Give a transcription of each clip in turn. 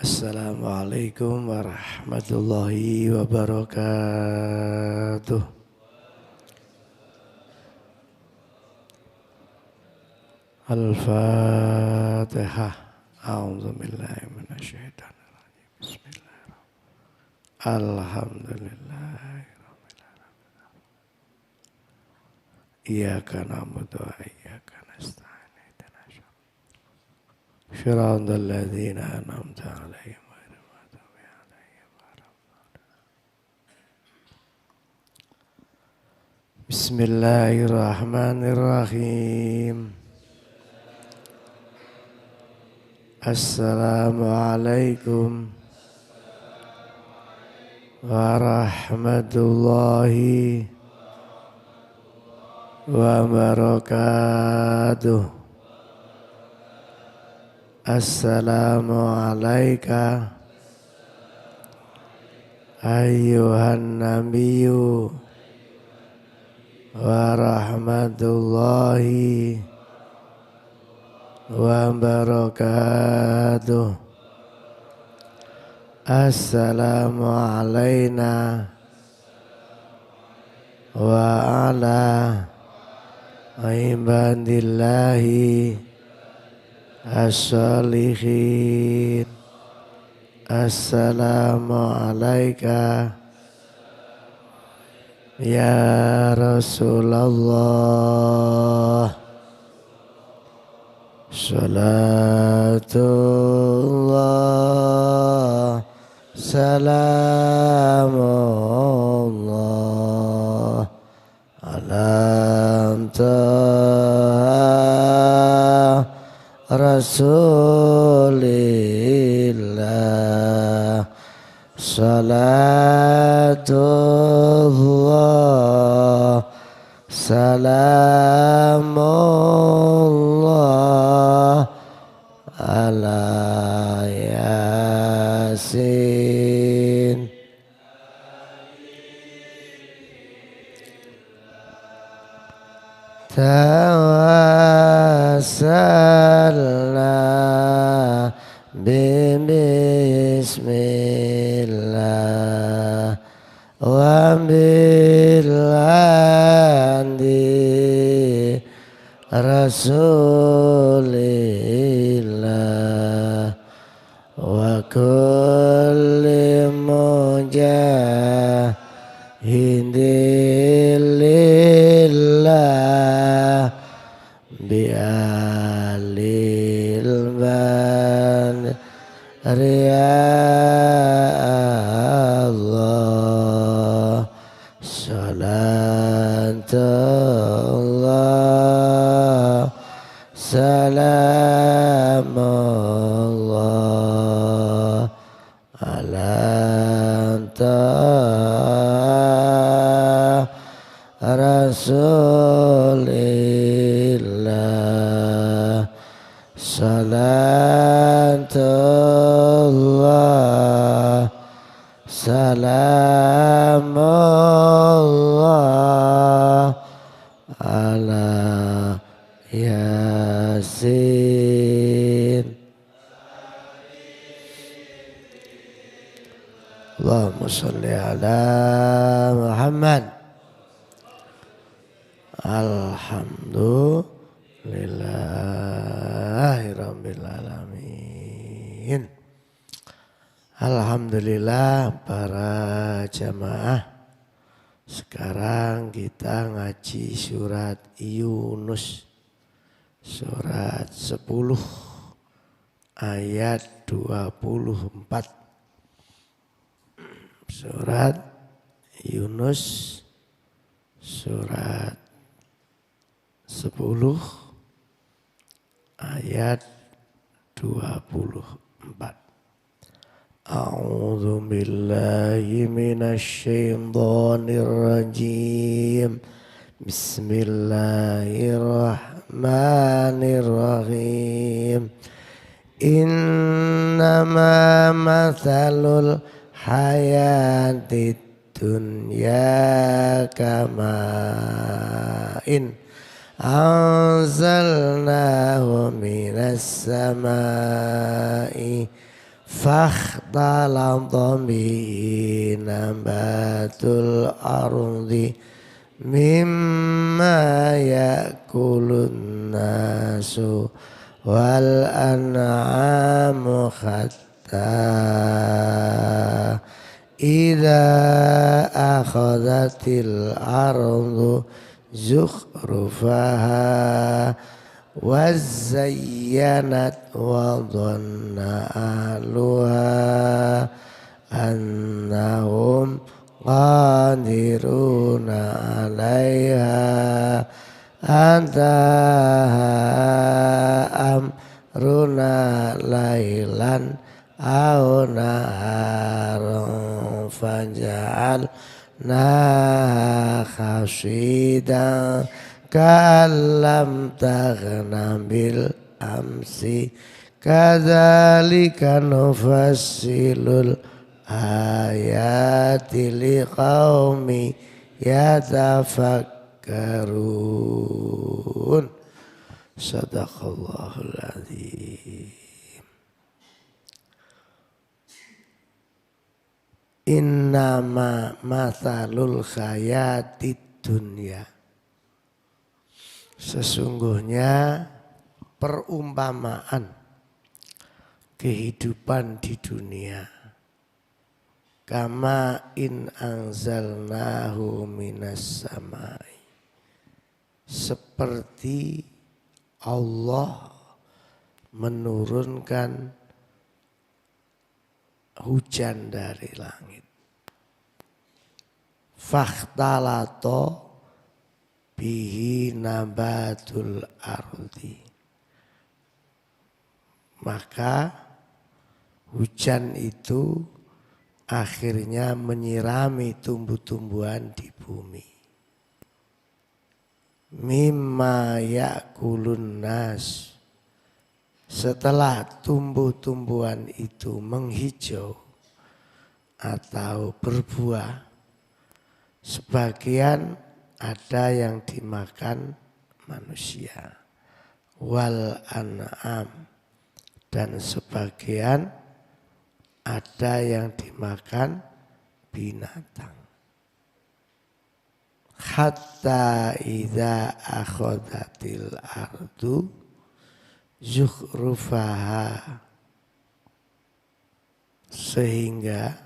Assalamualaikum warahmatullahi wabarakatuh. Al-Fatihah. A'udzubillahi minasyaitonir rajim. Bismillahirrahmanirrahim. Alhamdulillahirabbil alamin. Iyyaka na'budu wa iyyaka nasta'in. Shiratal ladzina an'amta 'alaihim ghairil maghdubi 'alaihim waladdallin. Bismillahirrahmanirrahim. Assalamualaikum warahmatullahi wabarakatuh. Assalamualaikum ayyuhan nabiyyu warahmatullahi wabarakatuh. Assalamu alayna wa ala ibadillahi as-salihin. Assalamu alayka ya Rasulullah. Salatullah salamullah ala Rasulillah. Salatullah salamullah ala Yasin. Tawassalna bismillah wa bilandi rasulillah wa kulli mujahidillah bi'alil badri Allah. Salatullah salamullah ala Rasulillah. Salatullah salamullah ala Yasin. Allahumma sholli ala Muhammad. Alhamdulillahirabbil alamin. Alhamdulillah para jamaah. Sekarang kita ngaji surat Yunus. Surat 10 ayat 24. Surat Yunus surat 10 ayat 24. A'udzu billahi minasy syaithanir rajim. Bismillahirrahmanirrahim. Innama mathalul hayatid dunya kama'in anzalnahu minas samai fakhtalata bihi nabatul ardi mimma yakulun nasu wal an'amu hatta idza akhadhatil ardu zukhrufaha wazayyanat wa dhanna ahluha annahum qadiruna 'alaiha ataha amruna lailan aw naharan faja'alna khashidan ka'allam taghna bil amsi kadzalika nufassilul ayati liqaumi yatafakkarun. Sadaqallahul adzim. Innama mathalul hayatid dunya, sesungguhnya perumpamaan kehidupan di dunia, kama in anzalnahu minas samai, seperti Allah menurunkan hujan dari langit. Fakhtalato bihi nabatul ardi, maka hujan itu akhirnya menyirami tumbuh-tumbuhan di bumi. Mimma yakulun nas, setelah tumbuh-tumbuhan itu menghijau atau berbuah, sebagian ada yang dimakan manusia, wal an'am, dan sebagian ada yang dimakan binatang. Hatta idza akhadhatil ardu zukhrufaha, sehingga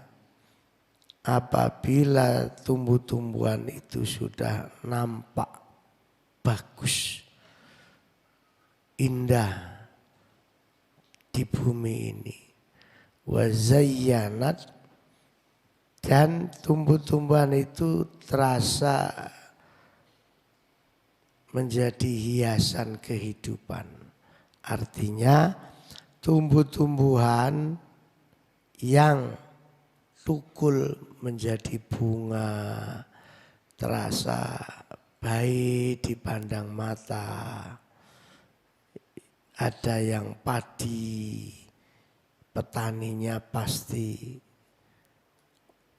apabila tumbuh-tumbuhan itu sudah nampak bagus, indah di bumi ini, wazayyanat, dan tumbuh-tumbuhan itu terasa menjadi hiasan kehidupan. Artinya tumbuh-tumbuhan yang tukul menjadi bunga, terasa baik dipandang mata. Ada yang padi, petaninya pasti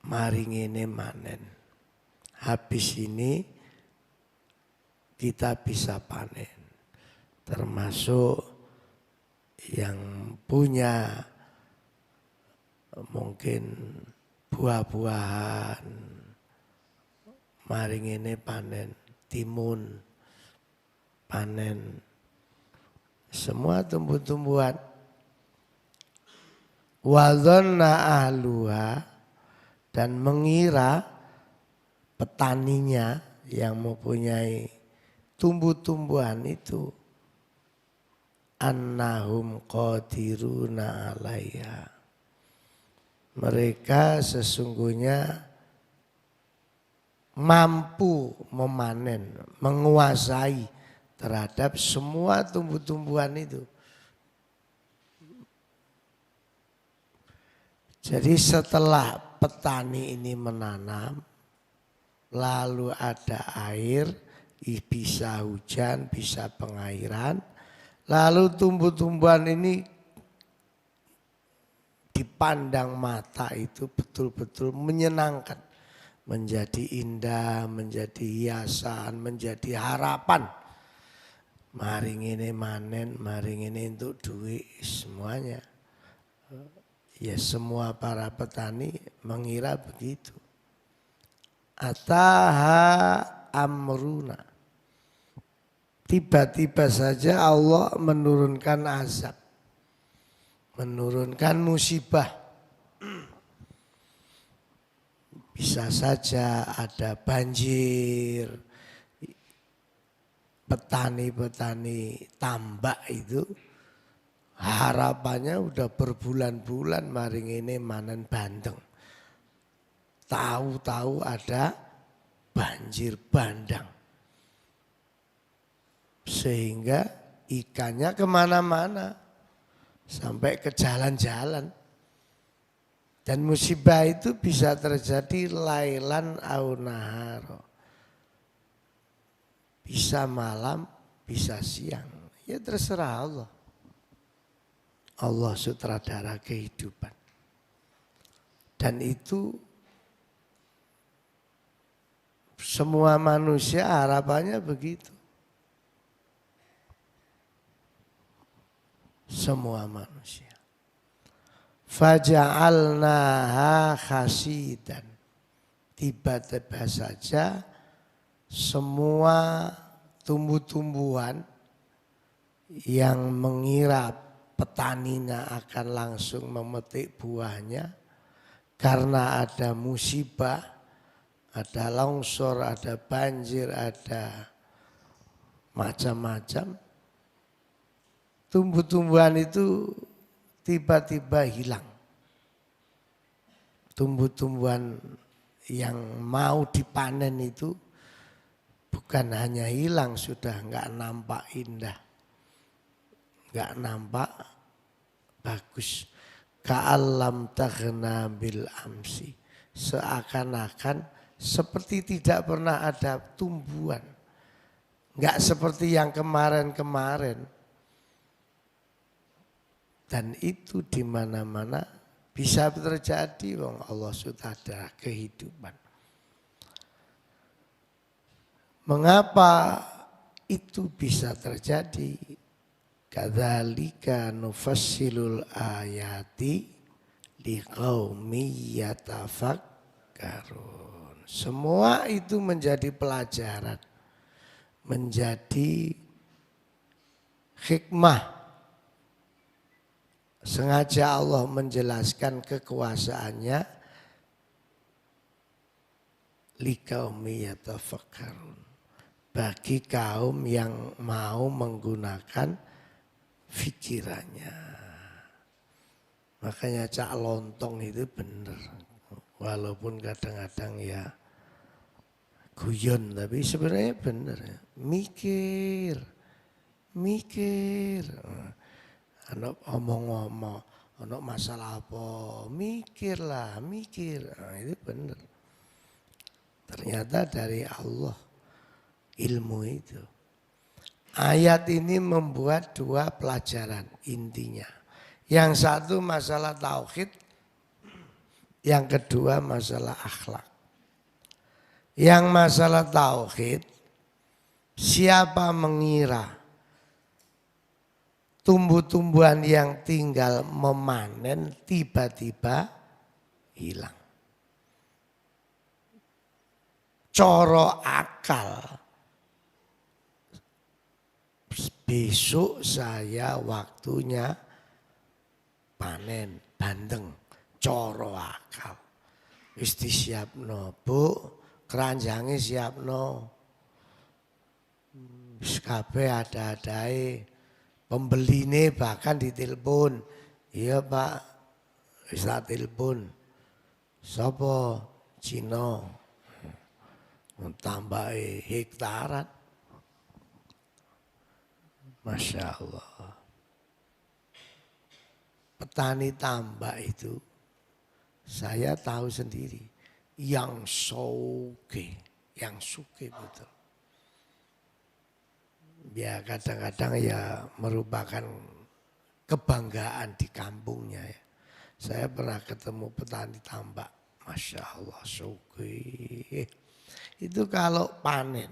mari ngene manen. Habis ini kita bisa panen. Termasuk yang punya mungkin buah-buahan, mari ngene panen, timun, panen semua tumbuh-tumbuhan. Wa dhanna ahluha, dan mengira petaninya yang mempunyai tumbuh-tumbuhan itu, annahum qadiruna 'alaiha, mereka sesungguhnya mampu memanen, menguasai terhadap semua tumbuh-tumbuhan itu. Jadi setelah petani ini menanam, lalu ada air, bisa hujan, bisa pengairan, lalu tumbuh-tumbuhan ini dipandang mata itu betul-betul menyenangkan, menjadi indah, menjadi hiasan, menjadi harapan. Mari ngene manen, mari ngene untuk duit, semuanya. Ya semua para petani mengira begitu. Ataha amruna. Tiba-tiba saja Allah menurunkan azab. Menurunkan musibah. Bisa saja ada banjir. Petani-petani tambak itu harapannya udah berbulan-bulan maring ini manen bandeng. Tahu-tahu ada banjir bandang. Sehingga ikannya kemana-mana. Sampai ke jalan-jalan. Dan musibah itu bisa terjadi lailan au naharo. Bisa malam, bisa siang. Ya terserah Allah. Allah sutradara kehidupan. Dan itu semua manusia harapannya begitu. Semua manusia. Faja'alnaha khasidan. Tiba-tiba saja semua tumbuh-tumbuhan yang mengira petaninya akan langsung memetik buahnya karena ada musibah, ada longsor, ada banjir, ada macam-macam. Tumbuh-tumbuhan itu tiba-tiba hilang. Tumbuh-tumbuhan yang mau dipanen itu bukan hanya hilang, sudah enggak nampak indah. Enggak nampak bagus. Ka'allam taghna bil amsi. Seakan-akan seperti tidak pernah ada tumbuhan. Enggak seperti yang kemarin-kemarin. Dan itu di mana-mana bisa terjadi, wong Allah sudah ada kehidupan. Mengapa itu bisa terjadi? Kadzalika nufassilul ayati liqaumi yatafakkarun. Semua itu menjadi pelajaran, menjadi hikmah. Sengaja Allah menjelaskan kekuasaannya liqaumi yatafakkarun. Bagi kaum yang mau menggunakan pikirannya. Makanya Cak Lontong itu benar. Walaupun kadang-kadang ya guyon, tapi sebenarnya benar. Mikir. Anak omong-omong, anak masalah apa, mikirlah. Nah, itu benar. Ternyata dari Allah ilmu itu. Ayat ini membuat dua pelajaran intinya. Yang satu masalah tauhid, yang kedua masalah akhlak. Yang masalah tauhid, siapa mengira tumbuh-tumbuhan yang tinggal memanen tiba-tiba hilang. Coro akal. Besok saya waktunya panen bandeng. Coro akal. Wis disiapno, Bu, keranjange siapno. Wis kabeh ada-adae. Pembeline bahkan ditelepon. Iya Pak, wis tak telepon. Sopo? Cino. Tambahi hektaran. Masya Allah. Petani tambak itu saya tahu sendiri. Yang suke betul. Ya kadang-kadang ya merupakan kebanggaan di kampungnya ya. Saya pernah ketemu petani tambak, Masya Allah, suki. Itu kalau panen,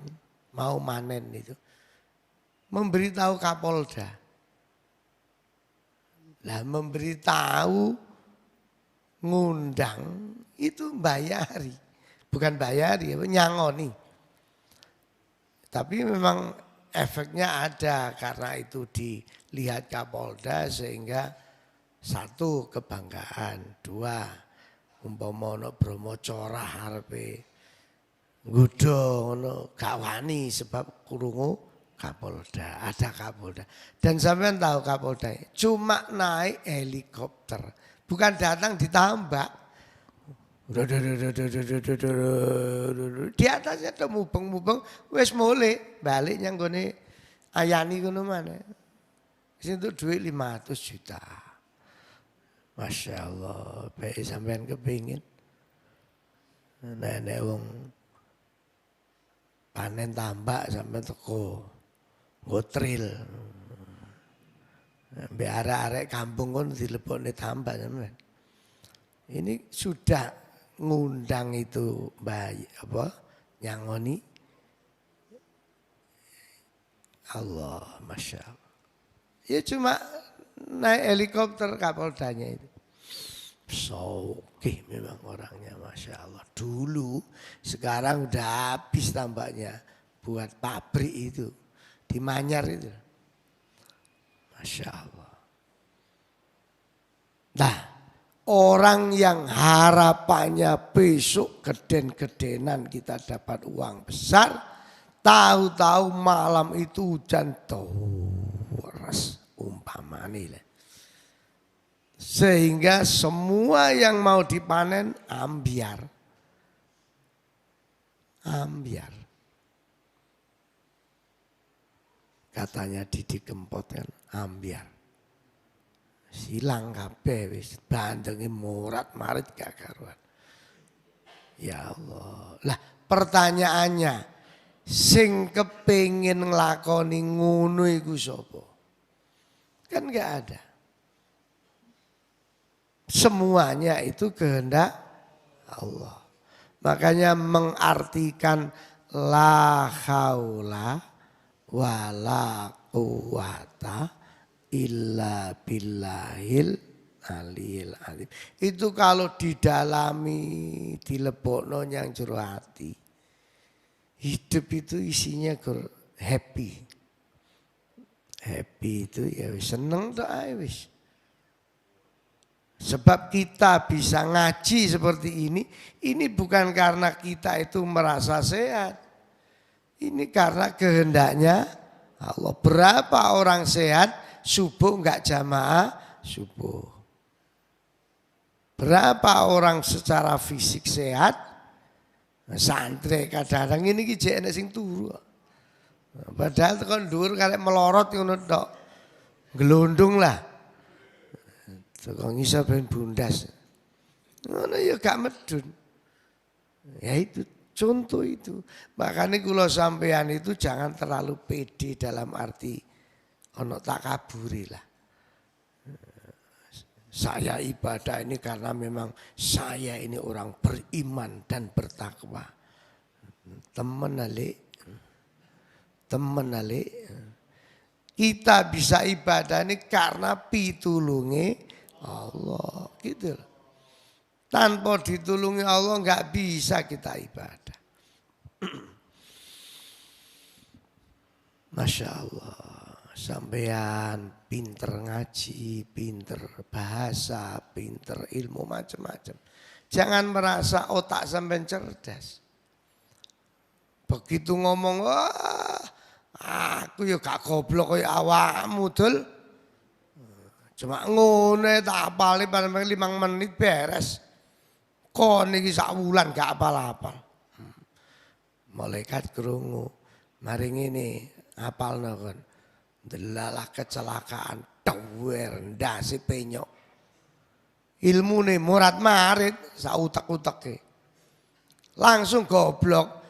mau manen itu, memberitahu Kapolda. Lah memberitahu ngundang itu bayari. Bukan bayari, nyangoni. Tapi memang efeknya ada karena itu dilihat Kapolda sehingga satu kebanggaan, dua umpama ono Bromo corah arepe nggodha ngono gak wani sebab krungu Kapolda, ada Kapolda. Dan sampean tahu Kapolda cuma naik helikopter, bukan datang ditambak. Di atasnya ada mubeng-mubeng wis mulai balik yang gone ayani kono mana. Situ duit 500 juta. Masya Allah, baik sampean kepingin. Nenek wong panen tambak sampai teko ngotril. Mbek arek-arek kampung kon dilebokne tambak sampean. Ini sudah ngundang itu bayi apa nyangoni Allah, masya Allah. Ya cuma naik helikopter Kapoldanya itu. Sokih memang orangnya, masya Allah. Dulu, sekarang udah habis tambaknya buat pabrik itu di Manyar itu, masya Allah. Nah, orang yang harapannya besok geden-gedenan kita dapat uang besar, tahu-tahu malam itu hujan deras umpamane. Sehingga semua yang mau dipanen ambiar. Ambiar. Katanya Didi Kempot kan ambiar. Silang kabeh wis bandenge murat marit gak karuan. Ya Allah. Lah pertanyaannya, sing kepengin nglakoni ngono iku sapa? Kan gak ada. Semuanya itu kehendak Allah. Makanya mengartikan la haula wala quwata illa billahil aliyil azim. Itu kalau didalami, dilebokno yang jero hati. Hidup itu isinya happy. Happy itu ya seneng tok ae wis. Sebab kita bisa ngaji seperti ini bukan karena kita itu merasa sehat. Ini karena kehendaknya Allah. Berapa orang sehat subuh enggak jamaah subuh. Berapa orang secara fisik sehat, santri kadang-kadang ini ki jek enek sing turu. Padahal tekan dhuwur karek melorot ngono tok. Glondong lah. Tekan ngisor ben bundas. Ngono ya gak medun. Ya itu contoh itu. Makanya kula sampean itu jangan terlalu pede dalam arti ono takaburi lah. Saya ibadah ini karena memang saya ini orang beriman dan bertakwa. Temen alik. Kita bisa ibadah ini karena pitulunge Allah. Gitu loh. Tanpa ditulungi Allah enggak bisa kita ibadah. Masya Allah. Sampean pinter ngaji, pinter bahasa, pinter ilmu macam-macam. Jangan merasa otak sampean cerdas. Begitu ngomong, wah aku ya gak goblok kaya awakmu dul. Cuma ngono tak apali paling 5 menit beres. Kon iki sak wulan gak apal-apal. Malaikat krungu, mari ngene apalno kon. Delalah kecelakaan dawer ndase penyok. Ilmune murat marit sak utek-uteke. Langsung goblok.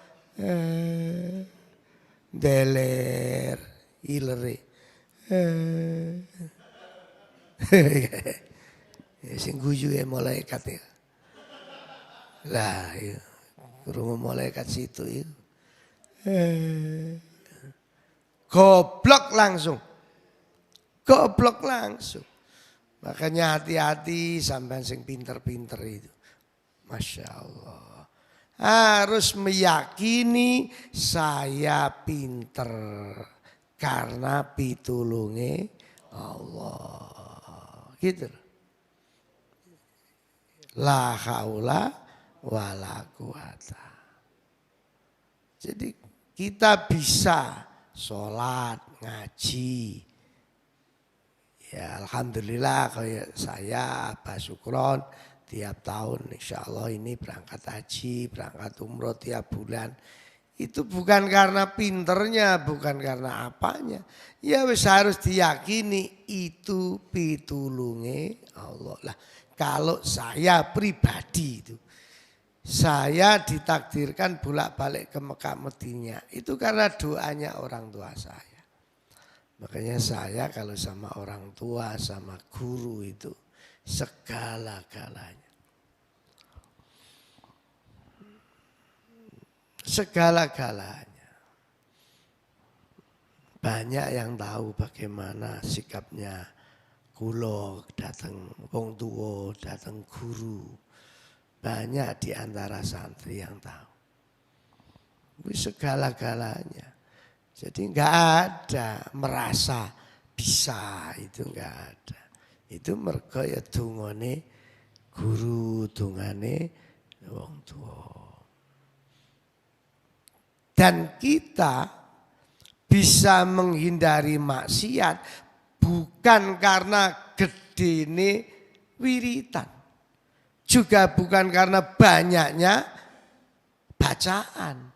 Deler ilere. Sing guyu malaikat ya. Lah ya krungu malaikat situ ya. Goblok langsung. Makanya hati-hati sampean sing pinter-pinter itu. Masya Allah. Harus meyakini saya pinter. Karena pitulunge Allah. Gitu. La haula wala quwata. Jadi kita bisa sholat, ngaji. Ya alhamdulillah kayak saya Pak Sukron tiap tahun insya Allah ini berangkat haji, berangkat umroh tiap bulan. Itu bukan karena pinternya, bukan karena apanya. Ya wis harus diyakini itu pitulunge Allah. Lah kalau saya pribadi itu, saya ditakdirkan bolak-balik ke Mekah Madinah itu karena doanya orang tua saya. Makanya saya kalau sama orang tua, sama guru itu segala-galanya. Segala-galanya. Banyak yang tahu bagaimana sikapnya kula datang wong tua, datang guru. Banyak di antara santri yang tahu. Segala-galanya. Jadi enggak ada merasa bisa, itu enggak ada. Itu mergo ya dungane guru, dungane wong tua. Dan kita bisa menghindari maksiat bukan karena gedene wiritan. Juga bukan karena banyaknya bacaan.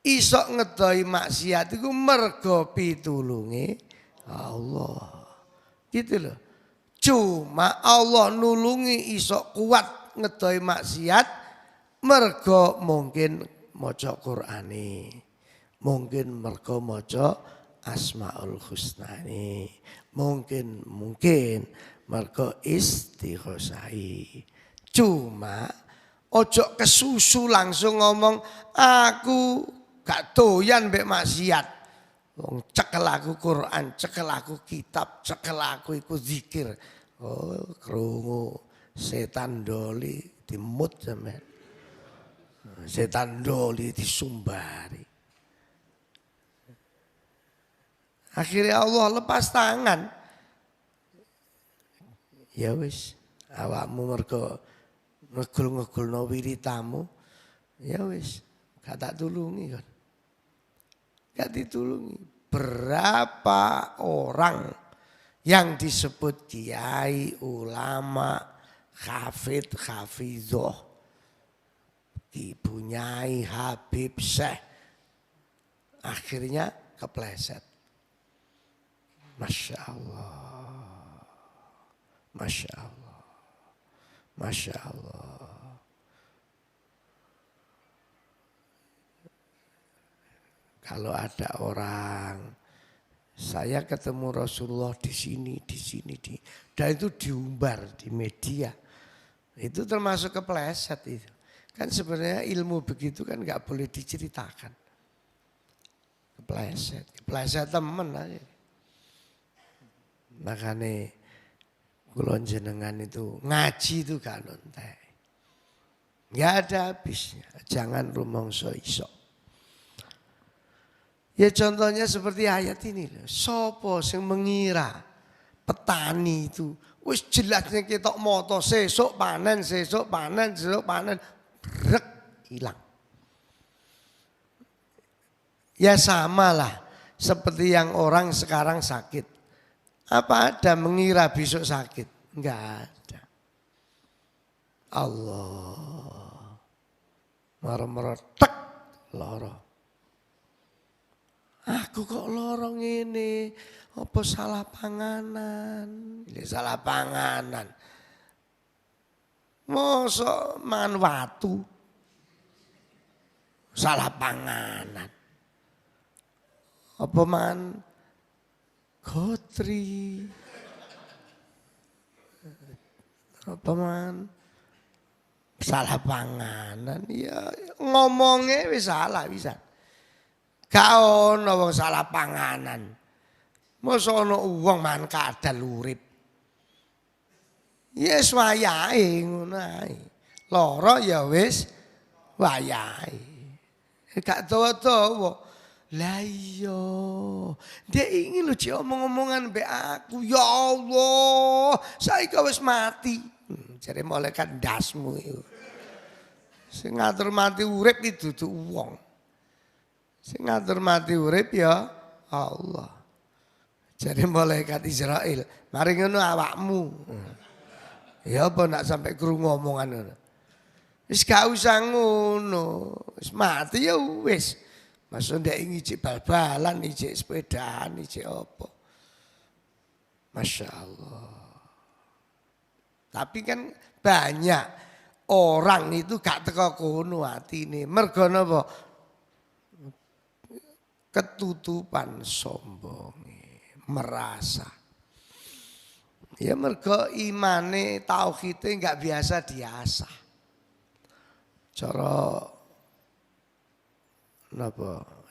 Isok ngedoi maksiat itu mergo pitulunge Allah. Gitu loh. Cuma Allah nulungi isok kuat ngedoi maksiat mergo mungkin maca Qur'ane. Mungkin mergo maca Asmaul Husnani. Mungkin mergo istighosai. Cuma ojo kesusu langsung ngomong aku gak doyan mbek maksiat. Wong cekel aku Quran, cekel aku kitab, cekel aku iku zikir. Oh, krungu setan doli dimut sampean. Setan doli disumbari. Akhirnya Allah lepas tangan. Ya wis, awakmu mergo ngegul-ngegulno wiritamu. Ya wis, gak tak tulungi kan. Gak ditulungi. Berapa orang yang disebut kiai, ulama, hafid, hafidhoh, ibu nyai, habib, syekh, akhirnya kepleset. Masya Allah, Masya Allah, Masya Allah. Kalau ada orang, saya ketemu Rasulullah di sini, dan itu diumbar di media. Itu termasuk kepleset itu. Kan sebenarnya ilmu begitu kan nggak boleh diceritakan. Kepleset temen aja. Makanya kulon jenengan itu ngaji itu gak nontek. Nggak ada habisnya. Jangan rumongso iso. Ya contohnya seperti ayat ini loh. Sopo sing mengira petani itu wis jelasnya ketok moto sesuk panen, brek hilang. Ya samalah seperti yang orang sekarang sakit. Apa ada mengira besok sakit? Enggak ada. Allah marah-marah tek loro. Aku kok lorong ini, apa salah panganan? Ini salah panganan. Mosok mangan watu. Salah panganan. Apa mangan gotri? Apa mangan salah panganan? Ya ngomongnya wis salah bisa. Gak ono wong salah panganan. Mosok ono wong mangan kadal urip. Yes wayahe ngono ae. Lara ya wis wayahe. Gak dawa-dawa. Lah iya. Dia ingin lu cik omong-omongan mbek aku. Ya Allah, saiki wis mati. Jare malaikat ndasmu iku. Sing ngatur mati urip iki dudu wong. Sing ngatur mati urip ya Allah. Jare malaikat Israil, mari ngono awakmu. Ya apa nak sampai krungu omongan ngono. Wis gak usah ngono. Wis mati ya wis. Maksud dia ingin ijik bal-balan, ijik sepedaan, ijik apa. Masya Allah. Tapi kan banyak orang itu gak teko kono atine. Mergo napa? Ketutupan sombong, merasa. Ya mergo imane tauhide enggak biasa diasah.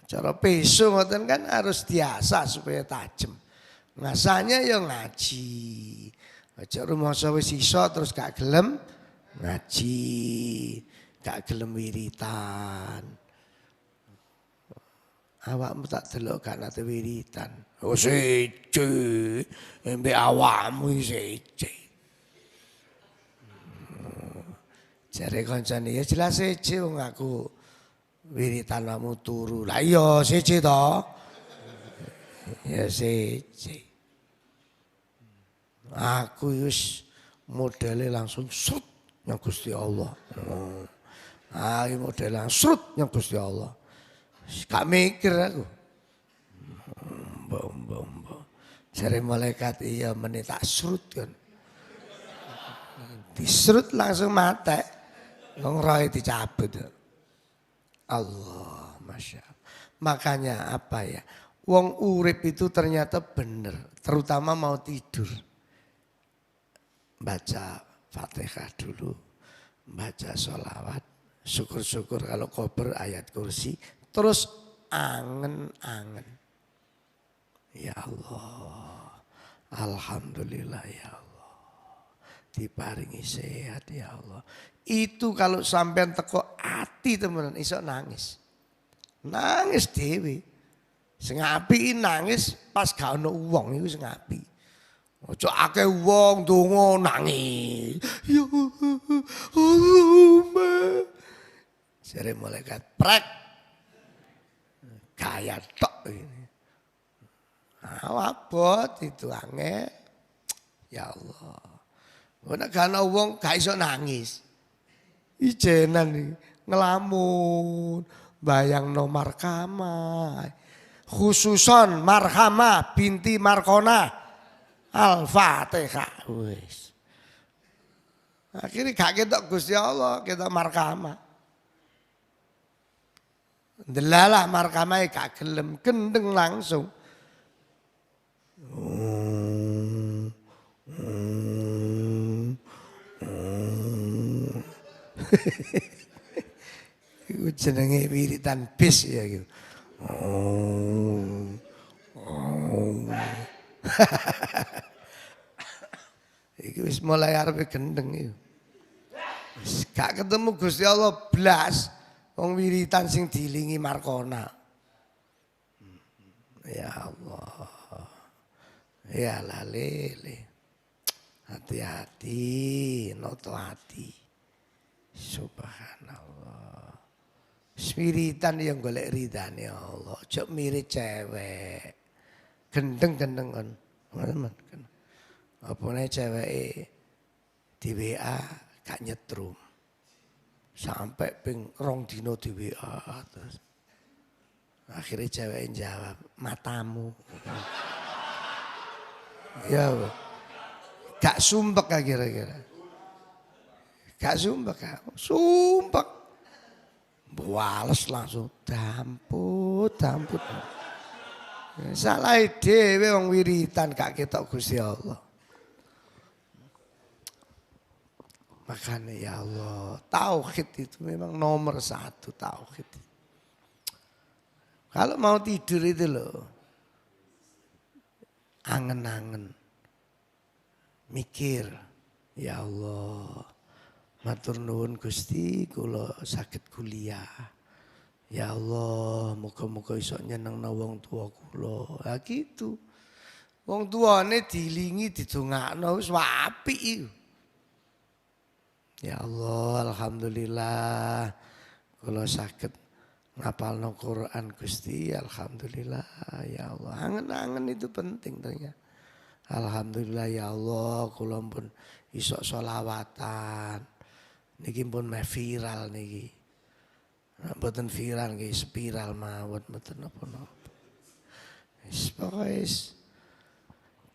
Cara peso ngoten kan harus diasah supaya tajam. Ngasahnya ya ngaji. Aja rumangsa wis iso terus gak gelem ngaji, gak gelem wiritan. Awakmu tak delok gak nate wiritan. Oh siji, mbek awakmu siji. Jare kancane ya jelas siji wong aku wiritan wamu turu. Lah iya siji to. Ya siji. Aku wis modele langsung srut yang Gusti Allah. Iki model langsung srut yang Gusti Allah. Gak mikir aku. Mbok. Jare malaikat iya meneh tak srut kan. Disrut langsung mate. Wong roe dicabut. Allah, Masya Allah. Makanya apa ya, wong urip itu ternyata bener, terutama mau tidur. Baca Fatihah dulu, baca sholawat, syukur-syukur kalau kober ayat kursi, terus angen-angen. Ya Allah, alhamdulillah ya Allah, diparingi sehat ya Allah. Itu kalau sampean teko ati temenan iso nangis. Nangis dhewe. Sing apik nangis pas gak ono wong iku sing apik. Aja akeh wong donga nangis. Ya Allahumma. Jare malaikat prek. Gaya tok ini. Awabot itu angel. Ya Allah. Nek gak ono wong gak iso nangis. Ijenan nih, ngelamun, bayang no markama, khususon marhama binti Markona, Al-Fatihah. Wis. Akhirnya gak ketok Gusti Allah, ketok markama. Delalah markama gak gelem, gendeng langsung. Iku jenenge wiritan bis ya gitu. Iku wis mulai arep gendeng iku. Wis gak ketemu Gusti Allah blas wong wiritan sing diilingi Markona. Ya Allah. Ya lele. Hati-hati, noto hati. Subhanallah. Wiritan yang golek ridane Allah. Ojo mirip cewek. Gendeng-gendeng kan. Apane ceweke di WA gak nyetrum. Sampai ping 2 dino di WA terus. Akhirnya cewek jawab, matamu. Ya, gak sumpek kira-kira. Gak sumpek, sumpek. Wales langsung damput. Salah dhewe wong wiritan gak ketok Gusti Allah. Makanya ya Allah, tauhid itu memang nomor 1 tauhid. Kalau mau tidur itu loh, angen-angen, mikir, Ya Allah, matur nuwun Gusti kula saged kuliah. Ya Allah, muga-muga iso nyenengno wong tua kula. Lah gitu. Wong tuane dilingi didongakno wis apik iku. Ya Allah, alhamdulillah kula saged ngapalno Quran Gusti, alhamdulillah ya Allah. Angen-angen itu penting ternyata. Alhamdulillah ya Allah, kula pun iso sholawatan. Niki pun meh viral niki. Mboten viral nggih, spiral mawon mboten napa-napa. Wis pokoke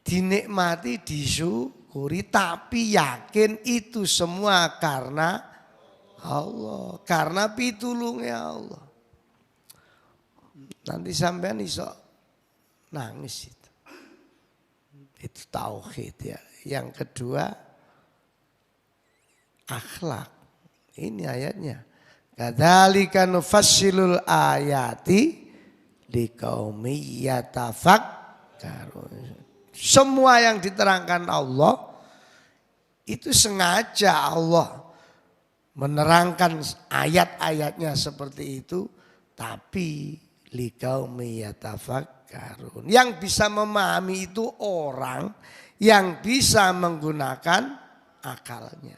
dinikmati, disyukuri, tapi yakin itu semua karena Allah, karena pitulungnya Allah. Nanti sampean iso nangis itu. Itu tauhid ya. Yang kedua akhlak. Ini ayatnya. Kadzalika nufassilul ayati liqaumi yatafakkarun. Semua yang diterangkan Allah itu sengaja Allah menerangkan ayat-ayatnya seperti itu, tapi liqaumi yatafakkarun. Yang bisa memahami itu orang yang bisa menggunakan akalnya.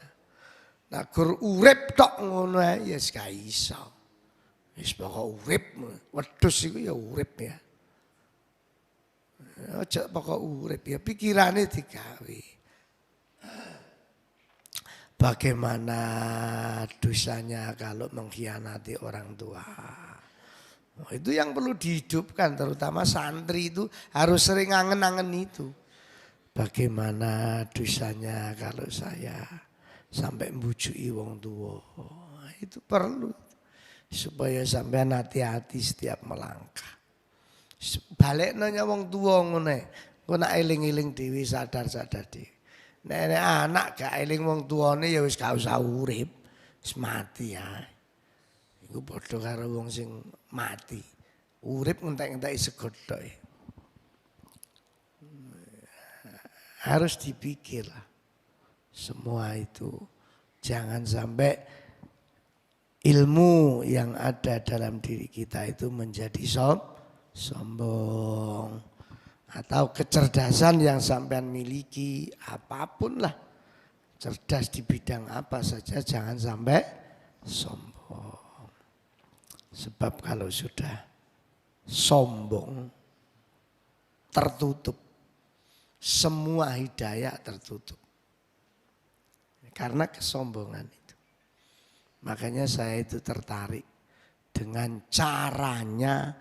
Nah, gur urip tok ngono ya wis gak iso. Wis pokok urip, wedhus iku ya urip ya. Aja pokok urip ya, pikirane digawe. Bagaimana dosanya kalau mengkhianati orang tua. Itu yang perlu dihidupkan, terutama santri itu harus sering angen-angen itu. Bagaimana dosanya kalau saya sampai mbujui wong tua. Itu perlu supaya sampean hati-hati setiap melangkah. Balik nanya wong tua ngene, engko nek eling-eling dhewe sadar-sadar dhewe. Nek anak gak eling wong tuane ya wis gak usah urip, wis mati ya. Iku padha karo wong sing mati. Urip ngentek-ngenteki segodhok. Harus dipikir lah. Semua itu jangan sampai ilmu yang ada dalam diri kita itu menjadi sombong. Atau kecerdasan yang sampean miliki apapun lah. Cerdas di bidang apa saja jangan sampai sombong. Sebab kalau sudah sombong tertutup. Semua hidayah tertutup. Karena kesombongan itu. Makanya saya itu tertarik dengan caranya,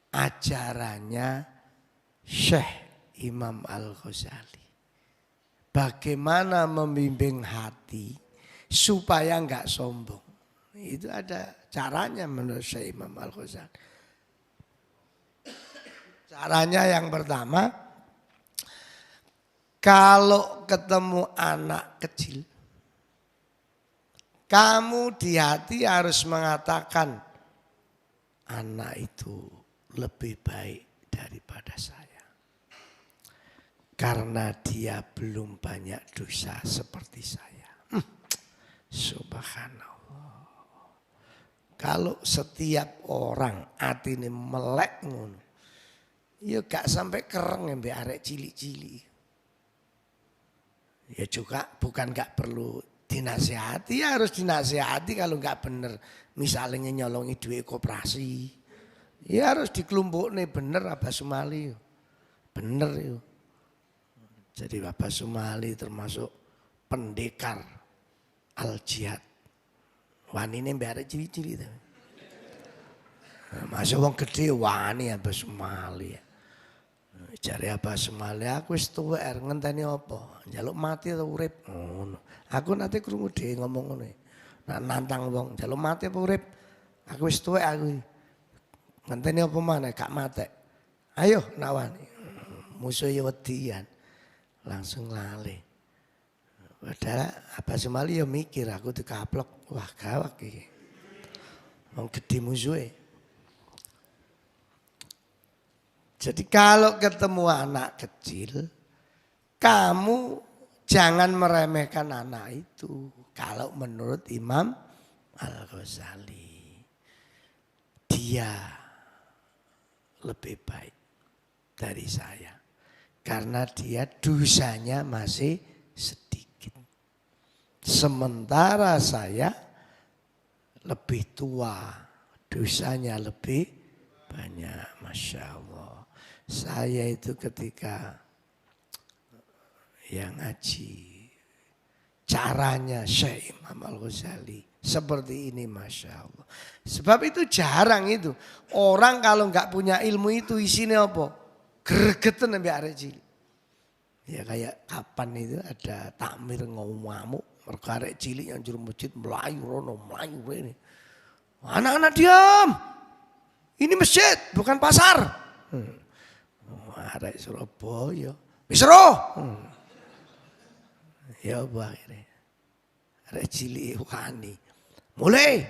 ajarannya Syekh Imam Al-Ghazali. Bagaimana membimbing hati supaya enggak sombong. Itu ada caranya menurut Syekh Imam Al-Ghazali. Caranya yang pertama, kalau ketemu anak kecil, kamu di hati harus mengatakan, anak itu lebih baik daripada saya. Karena dia belum banyak dosa seperti saya. Subhanallah. Kalau setiap orang hati ini melek ngono, ya gak sampai kereng mbek arek cilik-cilik. Ya juga bukan gak perlu dinasihati, ya harus dinasihati kalau gak bener. Misalnya nyolongi duit koperasi, ya harus dikelompoknya bener Abah Sumali. Bener itu. Jadi Abah Sumali termasuk pendekar al-jihad. Wani ini biar ciri-ciri. Masuk wong gede wani Abah Sumali. Jare Abah Sumali aku wis tuwek ngenteni apa? Njaluk mati atau urip? Ngono. Aku nanti krungu dhewe ngomong ngono. Nak nantang wong njaluk mati apa urip? Aku wis tuwek aku. Ngenteni apa maneh gak matek. Ayo nawani. Musuh ya wedian. Langsung lali. Padahal Abah Sumali ya mikir aku dikaplok. Wah gawat iki. Wong gede musuhe. Jadi kalau ketemu anak kecil, kamu Jangan meremehkan anak itu. Kalau menurut Imam Al-Ghazali, dia lebih baik dari saya. Karena dia dosanya masih sedikit. Sementara saya lebih tua, dosanya lebih banyak. Masya Allah. Saya itu ketika yang ngaji, caranya Syekh Imam Al-Ghazali seperti ini, Masya Allah. Sebab itu jarang itu. Orang kalau nggak punya ilmu itu isinya apa? Gregetan sampai arek cilik. Ya kayak kapan itu ada takmir ngamuk, mergo arek cilik yang juru masjid melayu rono, melayu ini. Anak-anak diam. Ini masjid, bukan pasar. Arek Surabaya. Wis roh. Ya apa akhirnya. Arek cilik wani. Mulai.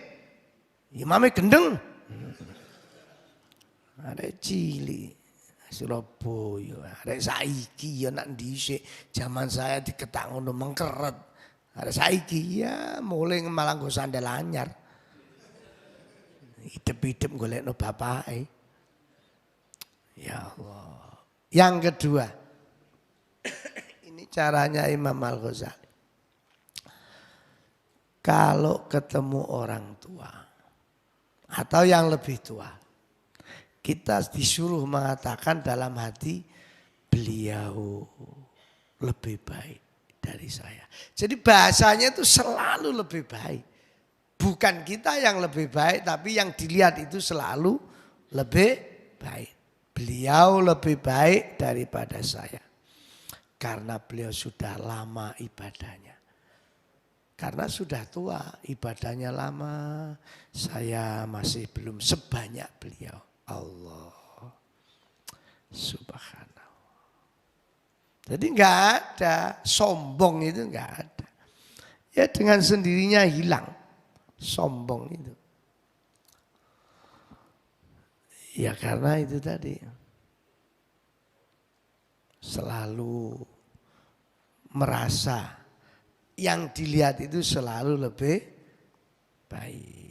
Imame gendeng. Arek cilik. Surabaya, arek saiki ya nak dhisik zaman saya diketak ngono mengkeret. Arek saiki ya mulai malah nggo sandal anyar. Idep-idep golekno bapake. Ya Allah. Yang kedua, ini caranya Imam Al-Ghazali. Kalau ketemu orang tua atau yang lebih tua, kita disuruh mengatakan dalam hati beliau lebih baik dari saya. Jadi bahasanya itu selalu lebih baik. Bukan kita yang lebih baik, tapi yang dilihat itu selalu lebih baik. Beliau lebih baik daripada saya. Karena beliau sudah lama ibadahnya. Karena sudah tua, ibadahnya lama. Saya masih belum sebanyak beliau. Allah subhanallah. Jadi enggak ada sombong, itu enggak ada. Ya dengan sendirinya hilang sombong itu. Ya karena itu tadi selalu merasa yang dilihat itu selalu lebih baik.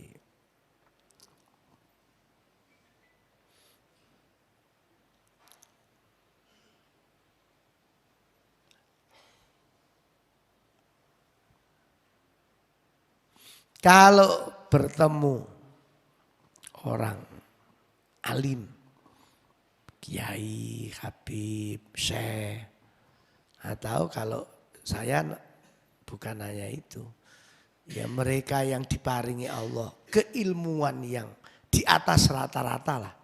Kalau bertemu orang alim, kiai, habib, syekh, atau kalau saya bukan hanya itu, ya mereka yang diparingi Allah keilmuan yang di atas rata-rata lah,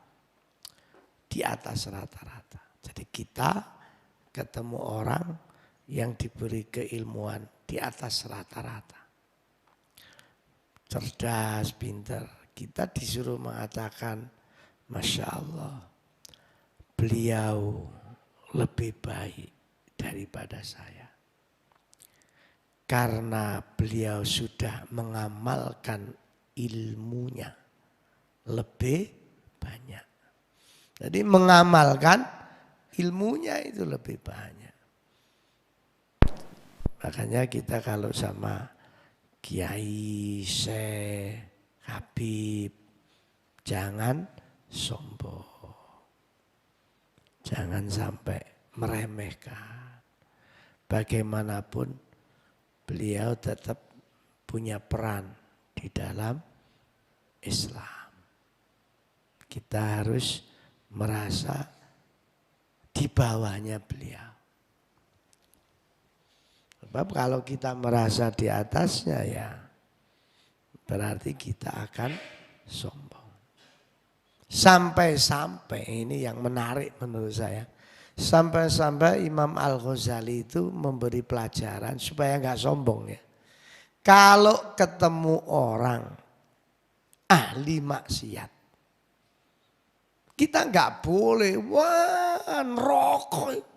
di atas rata-rata. Jadi kita ketemu orang yang diberi keilmuan di atas rata-rata. Cerdas, pintar. Kita disuruh mengatakan, Masya Allah, beliau lebih baik daripada saya. Karena beliau sudah mengamalkan ilmunya lebih banyak. Jadi mengamalkan ilmunya itu lebih banyak. Makanya kita kalau sama kiai, syekh, habib, jangan sombong. Jangan sampai meremehkan. Bagaimanapun beliau tetap punya peran di dalam Islam. Kita harus merasa di bawahnya beliau. Sebab kalau kita merasa di atasnya ya berarti kita akan sombong. Sampai-sampai ini yang menarik menurut saya. Sampai-sampai Imam Al-Ghazali itu memberi pelajaran supaya enggak sombong ya. Kalau ketemu orang ahli maksiat, kita enggak boleh wah rokok.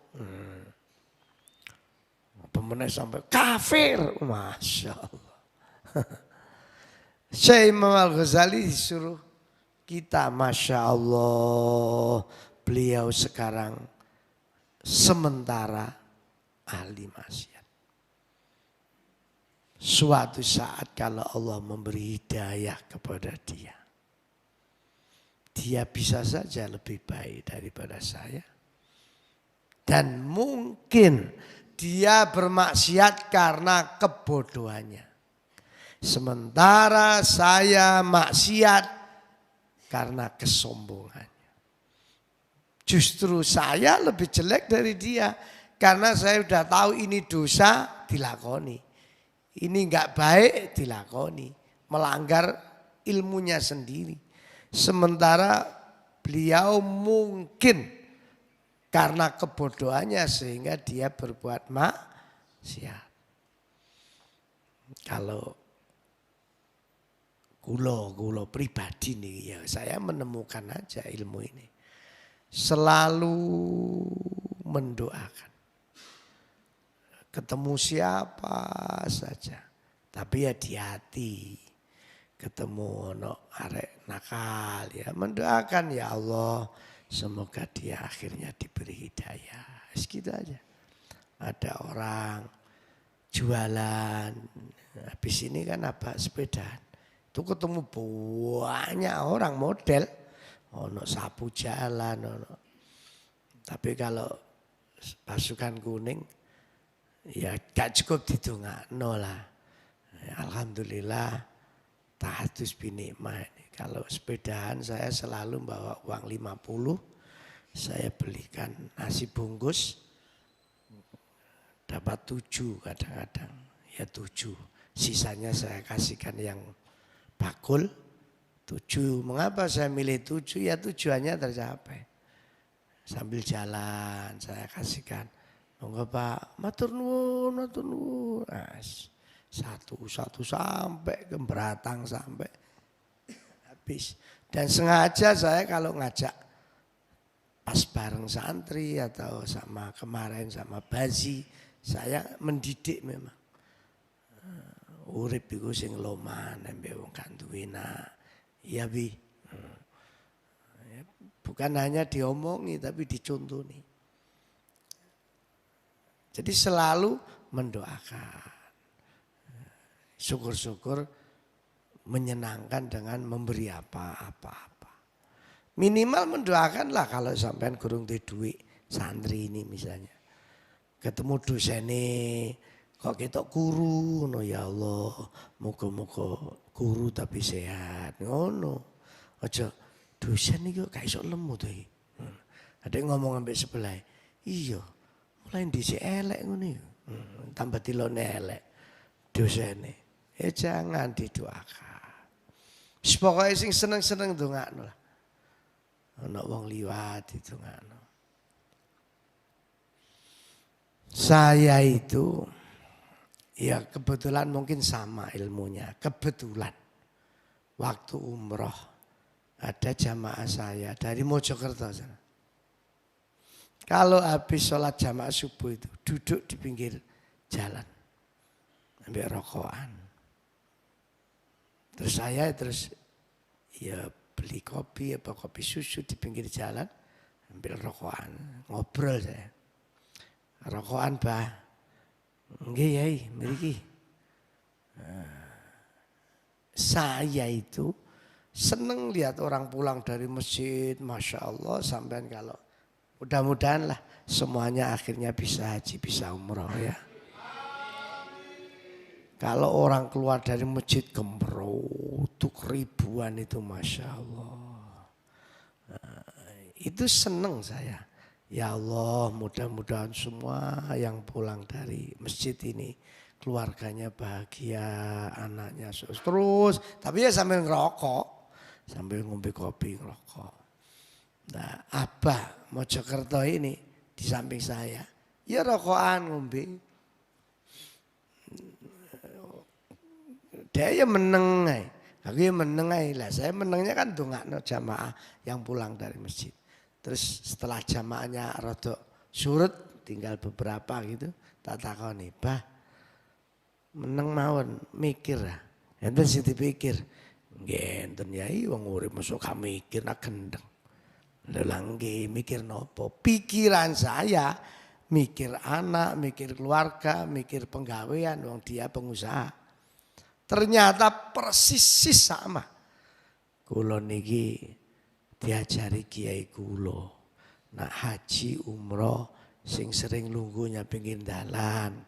Pemenang sampai kafir, Masya Allah. Syekh Imam Al-Ghazali disuruh kita, Masya Allah, beliau sekarang sementara ahli maksiat. suatu saat kalau Allah memberi hidayah kepada dia, dia bisa saja lebih baik daripada saya. Dan mungkin dia bermaksiat karena kebodohannya. Sementara saya maksiat karena kesombongannya. Justru saya lebih jelek dari dia. Karena saya sudah tahu ini dosa dilakoni. Ini enggak baik dilakoni. Melanggar ilmunya sendiri. Sementara beliau mungkin karena kebodohannya sehingga dia berbuat maksiat. Kalau kulo pribadi nih ya, saya menemukan aja ilmu ini. Selalu mendoakan. Ketemu siapa saja. Tapi ya di hati. Ketemu arek nakal ya, mendoakan ya Allah semoga dia akhirnya diberi hidayah. Segitu aja. Ada orang jualan, habis ini kan apa sepedaan. Itu ketemu banyak orang model, ono sapu jalan, ono. Tapi kalau pasukan kuning, ya gak cukup didongakno lah. Alhamdulillah, tahadus binikmah ini. Kalau sepedaan saya selalu bawa uang 50, saya belikan nasi bungkus, dapat 7 kadang-kadang, ya 7. Sisanya saya kasihkan yang bakul 7. Mengapa saya milih 7? Ya tujuannya tercapai. Sambil jalan saya kasihkan. Monggo Pak, matur nuwun, matur nuwun. Satu sampai ke Beratang sampai habis. Dan sengaja saya kalau ngajak pas bareng santri atau sama kemarin sama Bazi, saya mendidik memang. Urip iku sing loman nembe wong gak duwe nak. Ya Bi. Bukan hanya diomongi tapi dicontoni. Jadi selalu mendoakan. Syukur-syukur menyenangkan dengan memberi apa-apa. Minimal mendoakanlah kalau sampean kurang duit santri ini misalnya. Ketemu dosene kok ketok guru, no ya Allah, muga-muga guru tapi sehat, ngono. Aja dosen iki kok gak iso lemu to iki. Ada yang ngomong ambek sebelah, iya, mulai dhisik elek ngono iki. Tambah tilone elek dosene. Jangan didoakan. Wis pokoke sing seneng-seneng ndongakno lah. Ana wong liwat ditungakno. Saya itu ya kebetulan mungkin sama ilmunya. Kebetulan waktu umroh ada jamaah saya dari Mojokerto sana. Kalau habis sholat jamaah subuh itu duduk di pinggir jalan ambil rokokan. Terus saya ya beli kopi apa kopi susu di pinggir jalan ambil rokokan, ngobrol saya. Rokokan Bah. Nggih Yai, mriki. Saya itu seneng lihat orang pulang dari masjid, Masya Allah, sampai kalau mudah-mudahan lah semuanya akhirnya bisa haji, bisa umroh ya. Kalau orang keluar dari masjid gembruduk ribuan itu Masya Allah. Itu seneng saya. Ya Allah, mudah-mudahan semua yang pulang dari masjid ini keluarganya bahagia, anaknya terus. Tapi ya sambil ngerokok, sambil ngombe kopi ngerokok. Nah, Abah Mojokerto ini di samping saya, ya rokokan ngombe. Dia ya meneng ae. Aku ya meneng ae lah. Saya menengnya kan ndongakno jamaah yang pulang dari masjid. Terus setelah jamaahnya rada surut, tinggal beberapa gitu, tak takoni, Bah, meneng mawon mikir lah. Enten sing dipikir. Nggih enten Yai wong urip mosok gak mikir nak gendeng. Lha nggih mikir nopo? Pikiran saya mikir anak, mikir keluarga, mikir penggawean wong dia pengusaha. Ternyata persis sama. Kula niki diajari kiai kula. Nak haji umroh sing sering lungguh nyapingin dalan.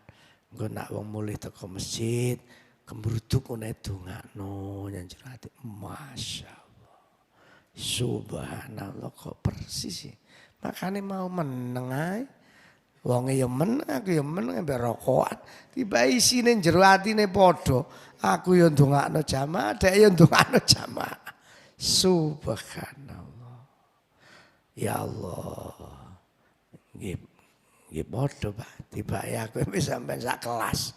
Engko nak wong mulih teko masjid, kembruduk ngene dongakno nyanjur ati. Masyaallah. Subhanallah kok persis sih. Makane mau meneng ae. Wonge ya meneng, aku ya meneng mbek rokokan. Tiba isine jero atine padha. Aku ya ndongakno jamaah, dhek ya ndongakno jamaah. Subhanallah. Ya Allah. Nggih padha, Pak. Tibake aku wis sampean sak kelas.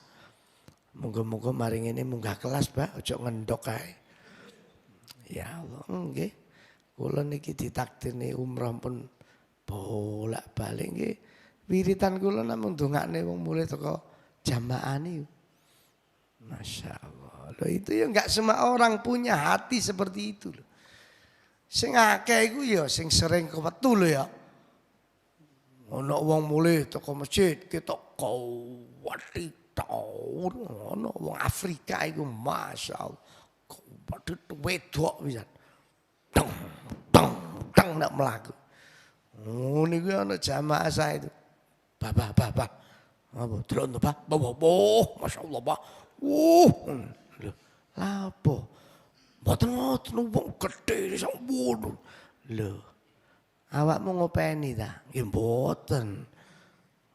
Muga-muga mari ngene munggah kelas, Pak, aja ngendok kae. Ya Allah, nggih. Kula niki ditakdirne umrah pun bolak-balik nggih. Wiritan kula namung ndongakne wong mulih teko jamaah niku. Masya Allah. Loh itu ya enggak semua orang punya hati seperti itu loh. Sing akeh iku ya sing sering kewetu lho ya. Ono wong mulih teko masjid ketok kuwati taun ono wong Afrika iku masyaallah. Kuwati wedok pisan. Teng teng teng nak mlaku. Oh niku ana jamaah saya itu. Bah. Apa delok Pak? Masyaallah Pak. Lho, lha apa? Mboten ngoten wong gedhe sampun. Lho. Awakmu ngopeni ta? Nggih mboten.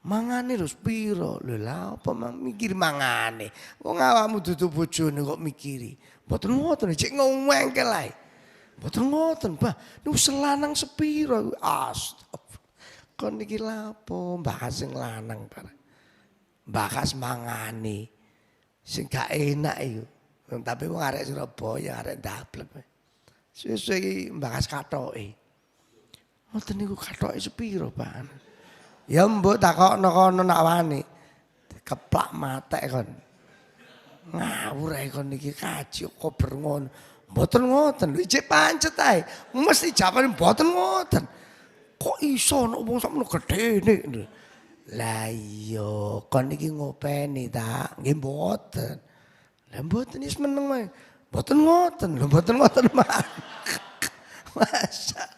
Mangane lho piro? Lho lha apa mikir mangane? Wong awakmu dudu bojone kok mikiri. Mboten ngoten, cek ngomengkel ae. Mboten ngoten, Bah. Niku selanang sepiro? Astagfirullah. Kon niki lha apa? Bahas sing lanang bareng. Bahas mangane. Sing gak enak iku. Tapi wong arek Surabaya, arek Dablek. Sesuk iki bahas katoke. Ngoten niku katoke sepiro, Pak? Ya mbok takokno kono nak wani. Keplak matek kon. Ngawur ae kon niki kaji kok berngon. Mboten ngoten, ijek pancet ae. Mesti jawabane mboten ngoten. Kok iso nek wong sakmono gedene. Lah iya, kon iki ngopeni ta? Nggih mboten. Lah mboten wis meneng wae. Mboten ngoten, lho mboten ngoten mah. Masa.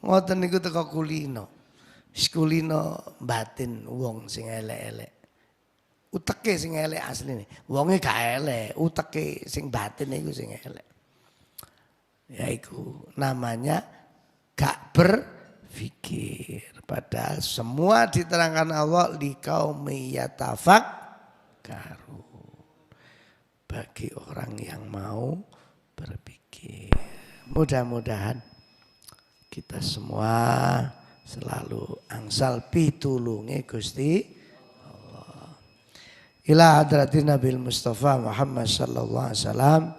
Ngoten niku teko kulino. Wis kulino batin wong sing elek-elek. Uteke sing elek asline. Wonge gak elek, uteke sing batin iku sing elek. Yaiku namanya gak berpikir. Padahal semua diterangkan Allah liqaumi yatafakkarun. Bagi orang yang mau berpikir. Mudah-mudahan kita semua selalu angsal pitulunge Gusti Allah. Ila hadratin Nabil Mustafa Muhammad sallallahu alaihi wasallam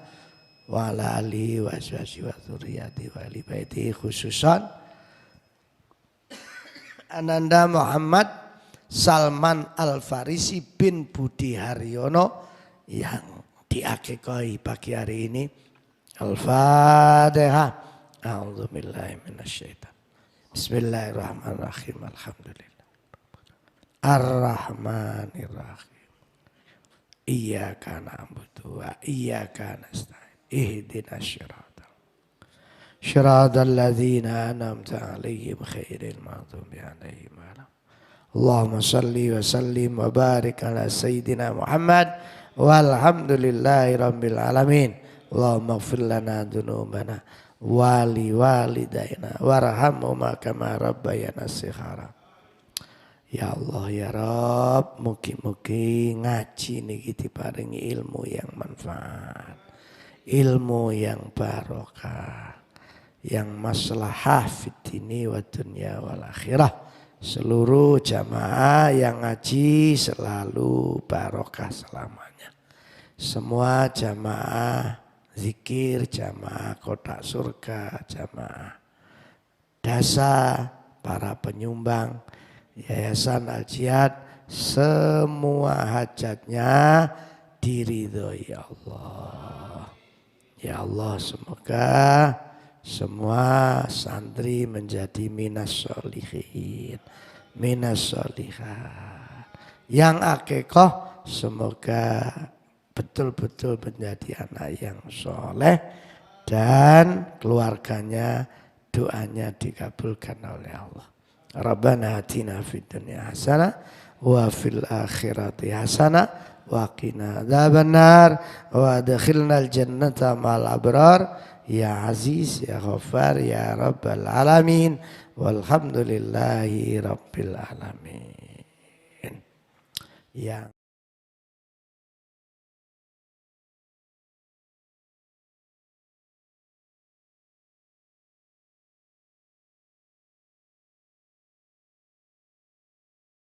wa ala alihi wa ashabihi wa dzurriyyati wa ali baiti khususan Ananda Muhammad Salman Al-Farisi bin Budi Haryono yang diakekahi pagi hari ini. Al-Fatihah. A'udzubillahi minasyaitan. Bismillahirrahmanirrahim. Alhamdulillah. Ar-Rahmanirrahim. Iyyaka na'budu wa iyyaka nasta'in. Ihdinas Shiratal ladzina an'amta 'alaihim khairil maghdubi 'alaihim waladdallin. Allahumma shalli wa sallim wa barik ala sayyidina Muhammad walhamdulillahi rabbil alamin. Allahumma ighfir lana dzunubana wa li walidaina warhamhuma kama rabbayana shighara. Ya Allah ya Rabb, mugi-mugi ngaji niki diparingi ilmu yang manfaat, ilmu yang barokah, yang maslahah fid dini wa dunya wal akhirah. Seluruh jamaah yang ngaji selalu barokah selamanya. Semua jamaah zikir, jamaah kotak surga, jamaah dasa, para penyumbang Yayasan Al-Jihad, semua hajatnya diridhoi Allah. Ya Allah, semoga semua santri menjadi minas sholihin, minas sholihat. Yang akikoh semoga betul-betul menjadi anak yang soleh dan keluarganya doanya dikabulkan oleh Allah. Rabbana atina fid dunya hasanah wa fil akhirati hasanah wa qina adzabannar wa adkhilnal jannata ma'al abrar ya aziz ya ghaffar ya rabbal alamin walhamdulillahi rabbil alamin. Ya.